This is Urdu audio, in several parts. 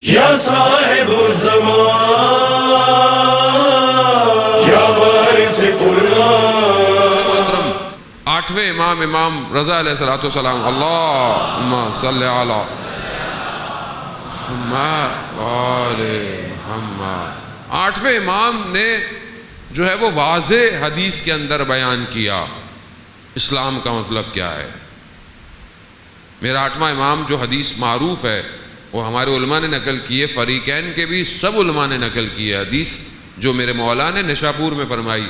یا صاحب الزمان یا وارث قرآن۔ آٹھویں امام رضا علیہ السلام، اللہم صلی علی محمد وآل محمد۔ آٹھویں امام نے جو ہے وہ واضح حدیث کے اندر بیان کیا اسلام کا مطلب کیا ہے۔ میرا آٹھواں امام جو حدیث معروف ہے وہ ہمارے علماء نے نقل کی ہے، فریقین کے بھی سب علماء نے نقل کی ہے حدیث، جو میرے مولا نے نشاپور میں فرمائی۔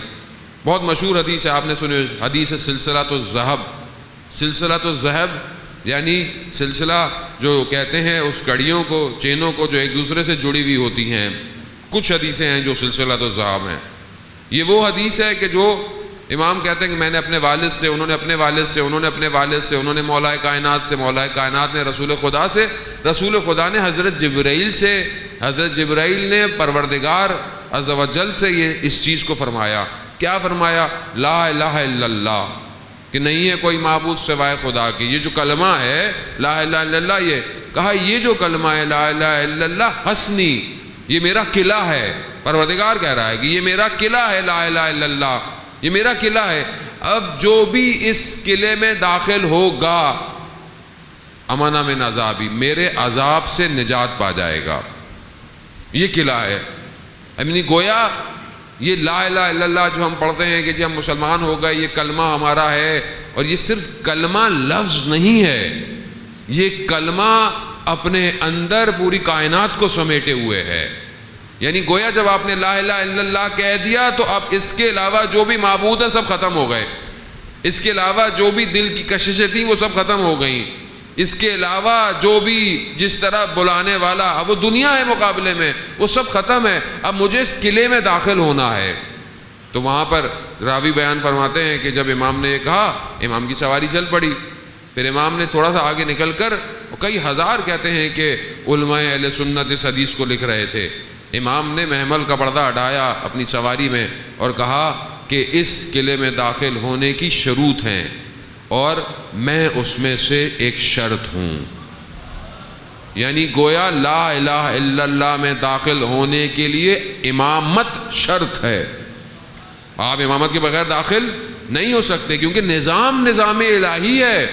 بہت مشہور حدیث ہے، آپ نے سنی حدیث سلسلۃ الذہب۔ سلسلۃ الذہب یعنی سلسلہ جو کہتے ہیں اس کڑیوں کو، چینوں کو جو ایک دوسرے سے جڑی ہوئی ہوتی ہیں۔ کچھ حدیثیں ہیں جو سلسلۃ الذہب ہیں۔ یہ وہ حدیث ہے کہ جو امام کہتے ہیں کہ میں نے اپنے والد سے، انہوں نے اپنے والد سے، انہوں نے اپنے والد سے، انہوں نے مولا کائنات سے، مولا کائنات نے رسول خدا سے، رسول خدا نے حضرت جبرائیل سے، حضرت جبرائیل نے پروردگار عز و جل سے یہ اس چیز کو فرمایا۔ کیا فرمایا؟ لا الہ الا اللہ، کہ نہیں ہے کوئی معبود سوائے خدا کی۔ یہ جو کلمہ ہے لا الہ الا اللہ، یہ کہا یہ جو کلمہ ہے لا الہ الا اللہ حسنی، یہ میرا قلعہ ہے۔ پروردگار کہہ رہا ہے کہ یہ میرا قلعہ ہے، لا الہ الا اللہ یہ میرا قلعہ ہے۔ اب جو بھی اس قلعے میں داخل ہوگا امن من عذابی، میرے عذاب سے نجات پا جائے گا۔ یہ قلعہ ہے، یعنی گویا یہ لا الہ الا اللہ جو ہم پڑھتے ہیں کہ جب ہم مسلمان ہو گئے یہ کلمہ ہمارا ہے، اور یہ صرف کلمہ لفظ نہیں ہے، یہ کلمہ اپنے اندر پوری کائنات کو سمیٹے ہوئے ہے۔ یعنی گویا جب آپ نے لا الہ الا اللہ کہہ دیا تو اب اس کے علاوہ جو بھی معبود ہیں سب ختم ہو گئے، اس کے علاوہ جو بھی دل کی کششیں تھیں وہ سب ختم ہو گئیں، اس کے علاوہ جو بھی جس طرح بلانے والا اب وہ دنیا ہے مقابلے میں وہ سب ختم ہے، اب مجھے اس قلعے میں داخل ہونا ہے۔ تو وہاں پر راوی بیان فرماتے ہیں کہ جب امام نے یہ کہا امام کی سواری چل پڑی، پھر امام نے تھوڑا سا آگے نکل کر، کئی ہزار کہتے ہیں کہ علماء اہل سنت اس حدیث کو لکھ رہے تھے، امام نے محمل کا پردہ ہٹایا اپنی سواری میں اور کہا کہ اس قلعے میں داخل ہونے کی شروط ہیں اور میں اس میں سے ایک شرط ہوں۔ یعنی گویا لا الہ الا اللہ میں داخل ہونے کے لیے امامت شرط ہے، آپ امامت کے بغیر داخل نہیں ہو سکتے، کیونکہ نظام الہی ہے۔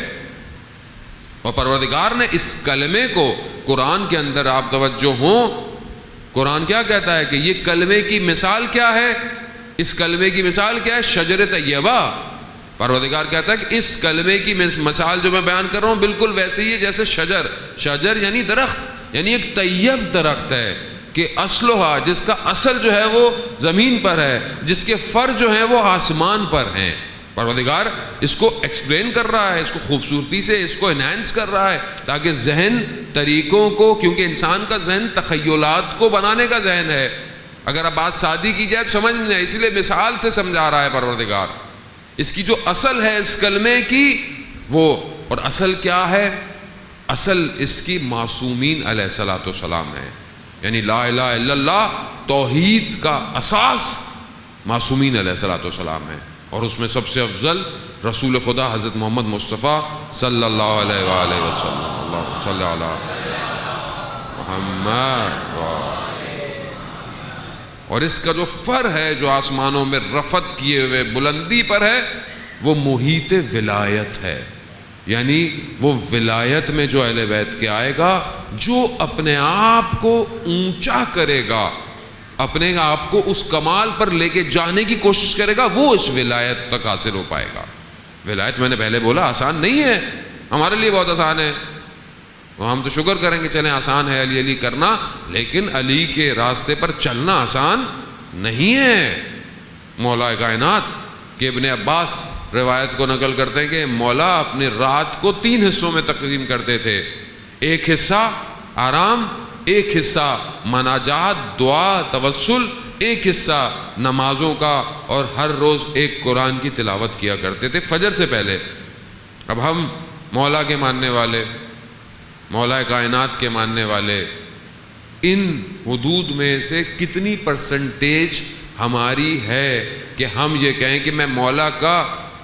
اور پروردگار نے اس کلمے کو قرآن کے اندر، آپ توجہ ہوں، قرآن کیا کہتا ہے کہ یہ کلمے کی مثال کیا ہے؟ اس کلمے کی مثال کیا ہے؟ شجر طیبہ۔ پروردگار کہتا ہے کہ اس کلمے کی مثال جو میں بیان کر رہا ہوں بالکل ویسے ہی ہے جیسے شجر یعنی درخت، یعنی ایک طیب درخت ہے کہ اصلھا، جس کا اصل جو ہے وہ زمین پر ہے، جس کے فر جو ہیں وہ آسمان پر ہیں۔ پروردگار اس کو ایکسپلین کر رہا ہے، اس کو خوبصورتی سے اس کو انہینس کر رہا ہے تاکہ ذہن طریقوں کو، کیونکہ انسان کا ذہن تخیلات کو بنانے کا ذہن ہے، اگر اب بات سادی کی جائے تو سمجھ نہیں آئے، اس لیے مثال سے سمجھا رہا ہے پروردگار۔ اس کی جو اصل ہے اس کلمے کی وہ، اور اصل کیا ہے؟ اصل اس کی معصومین علیہ الصلوۃ والسلام ہے، یعنی لا الہ الا اللہ توحید کا اساس معصومین علیہ الصلوۃ والسلام ہے، اور اس میں سب سے افضل رسول خدا حضرت محمد مصطفیٰ صلی اللہ علیہ وآلہ وسلم۔ اللہم صلی علی محمد۔ اور اس کا جو فر ہے جو آسمانوں میں رفعت کیے ہوئے بلندی پر ہے وہ محیط ولایت ہے، یعنی وہ ولایت میں جو اہل بیت کے آئے گا، جو اپنے آپ کو اونچا کرے گا، اپنے آپ کو اس کمال پر لے کے جانے کی کوشش کرے گا، وہ اس ولایت تک حاصل ہو پائے گا۔ ولایت میں نے پہلے بولا آسان نہیں ہے، ہمارے لیے بہت آسان ہے، ہم تو شکر کریں گے چلیں آسان ہے علی علی کرنا، لیکن علی کے راستے پر چلنا آسان نہیں ہے۔ مولا کائنات کہ ابن عباس روایت کو نقل کرتے ہیں کہ مولا اپنے رات کو 3 حصوں میں تقسیم کرتے تھے، ایک حصہ آرام، ایک حصہ مناجات دعا توسل، ایک حصہ نمازوں کا، اور ہر روز ایک قرآن کی تلاوت کیا کرتے تھے فجر سے پہلے۔ اب ہم مولا کے ماننے والے، مولا کائنات کے ماننے والے، ان حدود میں سے کتنی پرسنٹیج ہماری ہے کہ ہم یہ کہیں کہ میں مولا کا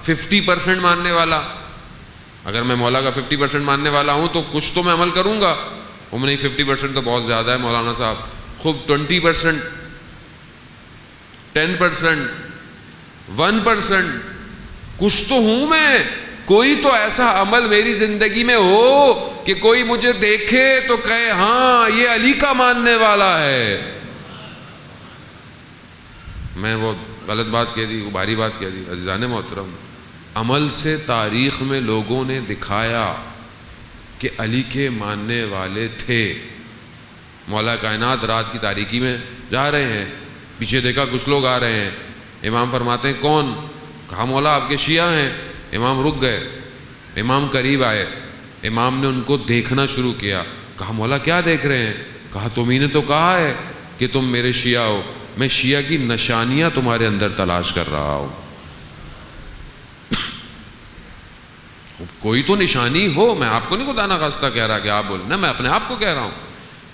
50% ماننے والا؟ اگر میں مولا کا 50% ماننے والا ہوں تو کچھ تو میں عمل کروں گا، نہیں 50% تو بہت زیادہ ہے مولانا صاحب، خوب 20%، 10%، 1%، کچھ تو ہوں میں، کوئی تو ایسا عمل میری زندگی میں ہو کہ کوئی مجھے دیکھے تو کہے ہاں یہ علی کا ماننے والا ہے۔ میں وہ غلط بات کہہ دی، وہ بھاری بات کہہ دی، عزیزان محترم، عمل سے تاریخ میں لوگوں نے دکھایا کہ علی کے ماننے والے تھے۔ مولا کائنات رات کی تاریکی میں جا رہے ہیں، پیچھے دیکھا کچھ لوگ آ رہے ہیں، امام فرماتے ہیں کون؟ کہا مولا آپ کے شیعہ ہیں۔ امام رک گئے، امام قریب آئے، امام نے ان کو دیکھنا شروع کیا۔ کہا مولا کیا دیکھ رہے ہیں؟ کہا تمہیں نے تو کہا ہے کہ تم میرے شیعہ ہو، میں شیعہ کی نشانیاں تمہارے اندر تلاش کر رہا ہوں۔ کوئی تو نشانی ہو، میں آپ کو نہیں خدا نخواستہ کہہ رہا کہ آپ بولیں، نہ میں اپنے آپ کو کہہ رہا ہوں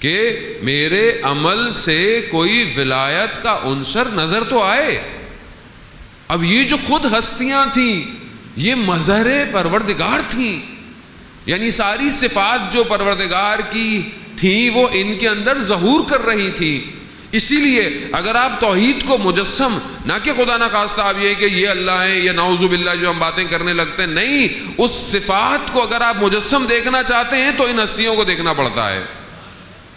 کہ میرے عمل سے کوئی ولایت کا عنصر نظر تو آئے۔ اب یہ جو خود ہستیاں تھیں یہ مظہر پروردگار تھیں، یعنی ساری صفات جو پروردگار کی تھیں وہ ان کے اندر ظہور کر رہی تھی۔ اسی لیے اگر آپ توحید کو مجسم، نہ کہ خدا نخواستہ آپ یہ کہ یہ اللہ ہے، یہ نعوذ باللہ جو ہم باتیں کرنے لگتے ہیں، نہیں، اس صفات کو اگر آپ مجسم دیکھنا چاہتے ہیں تو ان ہستیوں کو دیکھنا پڑتا ہے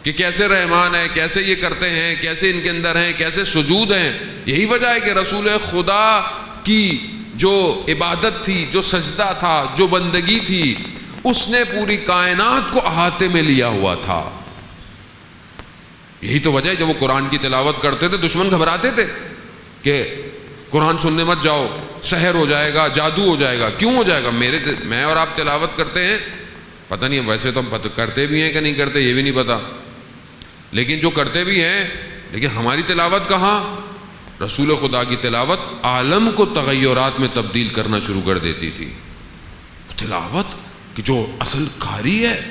کہ کیسے رحمان ہے، کیسے یہ کرتے ہیں، کیسے ان کے اندر ہیں، کیسے سجود ہیں۔ یہی وجہ ہے کہ رسول خدا کی جو عبادت تھی، جو سجدہ تھا، جو بندگی تھی، اس نے پوری کائنات کو احاطے میں لیا ہوا تھا۔ یہی تو وجہ ہے جب وہ قرآن کی تلاوت کرتے تھے دشمن گھبراتے تھے کہ قرآن سننے مت جاؤ، سحر ہو جائے گا، جادو ہو جائے گا۔ کیوں ہو جائے گا؟ میں اور آپ تلاوت کرتے ہیں، پتہ نہیں ویسے تو ہم کرتے بھی ہیں کہ نہیں کرتے یہ بھی نہیں پتا، لیکن جو کرتے بھی ہیں، لیکن ہماری تلاوت کہاں؟ رسول خدا کی تلاوت عالم کو تغیرات میں تبدیل کرنا شروع کر دیتی تھی۔ تلاوت کہ جو اصل قاری ہے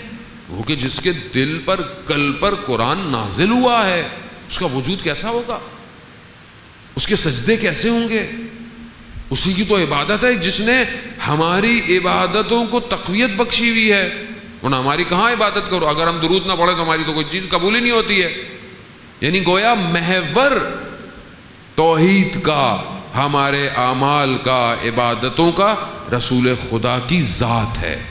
وہ کہ جس کے دل پر، قلب پر قرآن نازل ہوا ہے، اس کا وجود کیسا ہوگا، اس کے سجدے کیسے ہوں گے؟ اسی کی تو عبادت ہے جس نے ہماری عبادتوں کو تقویت بخشی ہوئی ہے، ورنہ ہماری کہاں عبادت کرو؟ اگر ہم درود نہ پڑھیں تو ہماری تو کوئی چیز قبول ہی نہیں ہوتی ہے۔ یعنی گویا محور توحید کا، ہمارے اعمال کا، عبادتوں کا رسول خدا کی ذات ہے۔